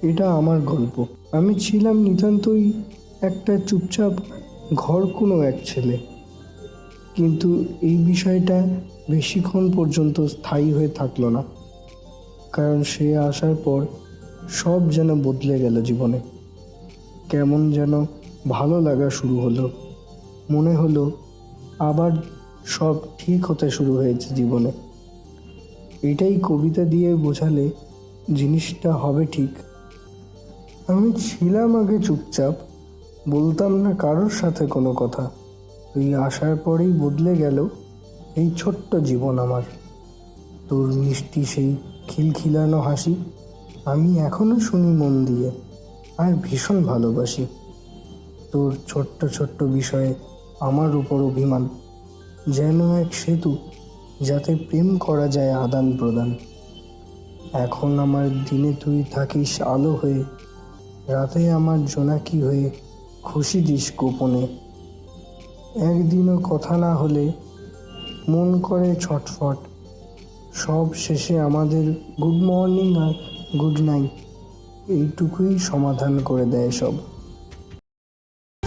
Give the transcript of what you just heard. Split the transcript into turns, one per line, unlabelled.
এটা আমার গল্প। আমি ছিলাম নিতান্তই একটা চুপচাপ ঘর কোনো এক ছেলে, কিন্তু এই বিষয়টা বেশিক্ষণ পর্যন্ত স্থায়ী হয়ে থাকলো না, কারণ সে আসার পর সব যেন বদলে গেল জীবনে। কেমন যেন ভালো লাগা শুরু হলো, মনে হলো আবার সব ঠিক হতে শুরু হয়েছে জীবনে। এটাই কবিতা দিয়ে বোঝালে জিনিসটা হবে ঠিক। আমি ছিলাম আগে চুপচাপ, বলতাম না কারোর সাথে কোনো কথা। তুই আসার পরেই বদলে গেল এই ছোট্ট জীবন আমার। তোর মিষ্টি সেই খিলখিলানো হাসি আমি এখনো শুনি মন দিয়ে, আর ভীষণ ভালোবাসি। তোর ছোট্ট ছোট্ট বিষয়ে আমার উপর অভিমান যেন এক সেতু, যাতে প্রেম করা যায় আদান প্রদান। এখন আমার দিনে তুই থাকিস আলো হয়ে, রাতে আমার জোনাকি হয়ে খুশি দিস গোপনে। একদিনও কথা না হলে মন করে ছটফট, সব শেষে আমাদের গুড মর্নিং আর গুড নাইট এইটুকুই সমাধান করে দেয় সব।